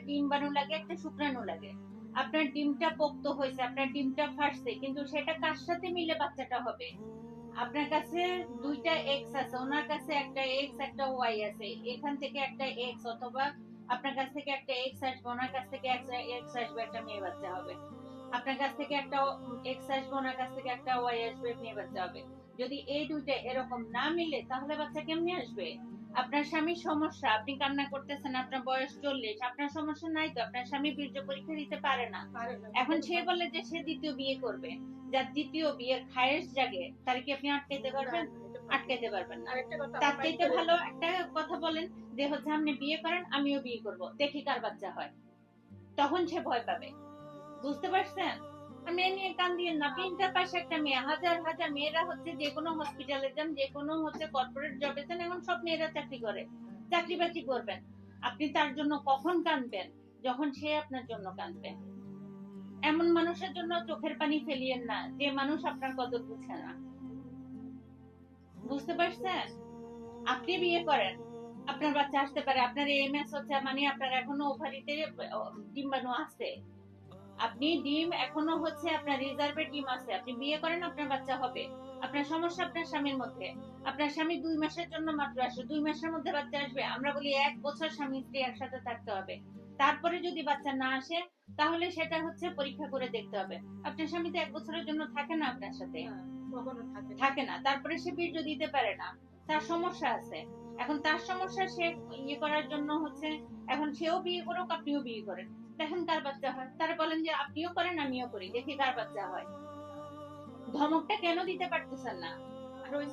ডিম বানু লাগে, একটা শুক্রাণু লাগে। আপনার ডিমটা পোক্ত হয়েছে, আপনার ডিমটা ফাটছে, কিন্তু সেটা কার সাথে মিলে বাচ্চাটা হবে? আপনার কাছে দুইটা এক্স আছে, ওনার কাছে একটা এক্স একটা ওয়াই আছে, এখান থেকে একটা এক্স, অথবা আপনার কাছ থেকে একটা এক্স আসবে, ওনার কাছ থেকে এক্স আসবে, একটা মেয়ে বাচ্চা হবে। আপনার কাছ থেকে একটা এক্স আসবে, ওনার কাছ থেকে একটা ওয়াই আসবে, মেয়ে বাচ্চা হবে। যদি এই দুইটা এরকম না মিলে, তাহলে বাচ্চা কেমনে আসবে? আপনার স্বামীর সমস্যা, আপনি কান্না করতেছেন, আপনার বয়স 40, আপনার সমস্যা নাই তো? আপনার স্বামী বীর্য পরীক্ষা দিতে পারে না, এখন সে বলে যে সে দ্বিতীয় বিয়ে করবে। যার দ্বিতীয় বিয়ের খায়েশ জাগে, তার কি আপনি আটকাইতে পারবেন? আটকাইতে পারবেন না। তার চাইতে ভালো একটা কথা বলেন যে হচ্ছে আপনি বিয়ে করেন, আমিও বিয়ে করব, দেখি কার বাচ্চা হয়। তখন সে ভয় পাবে। বুঝতে পারছেন? মেয়ে নিয়ে কান দিয়ে না, তিনটার পাশে একটা মেয়ে, হাজার হাজার মেয়েরা হচ্ছে যে কোনো হসপিটালে যান, যে কোনো হচ্ছে কর্পোরেট জবে যান, এখন সব মেয়েরা চাকরি করে, চাকরি বাকরি করবেন। আপনি তার জন্য কখন কাঁদবেন? যখন সে আপনার জন্য কাঁদবে। এমন মানুষের জন্য চোখের পানি ফেলিয়েন না, যে মানুষ আপনার কদর বুঝে না। বুঝতে পারছেন? আপনি বিয়ে করেন, আপনার বাচ্চা আসতে পারে, আপনার এমএস হচ্ছে, মানে আপনার এখনো ওভারিতে ডিম্বাণু আছে, আপনি ডিম এখনো হচ্ছে আপনার রিজার্ভে ডিম আছে, আপনি বিয়ে করেন, আপনার বাচ্চা হবে। আপনার সমস্যা আপনার স্বামীর মধ্যে। আপনার স্বামী 2 মাসের জন্য মাত্র আসে, 2 মাসের মধ্যে বাচ্চা আসবে। আমরা বলি 1 বছর স্বামী স্ত্রী একসাথে থাকতে হবে, তারপরে যদি বাচ্চা না আসে, তাহলে সেটা হচ্ছে পরীক্ষা করে দেখতে হবে। আপনার স্বামী তো 1 বছরের জন্য থাকে না আপনার সাথে, থাকে না, তারপরে সে বীর্য দিতে পারে না, তার সমস্যা আছে। এখন তার সমস্যা সে ইয়ে করার জন্য হচ্ছে, এখন সেও বিয়ে করুক, আপনিও বিয়ে করেন, দেখেন কার বাচ্চা হয়। তারা বলেন যে আপনিও করেন, আমিও করি, দেখি কার বাচ্চা হয়। ধমকটা কেন দিতে পারতেছেন না? আর ওই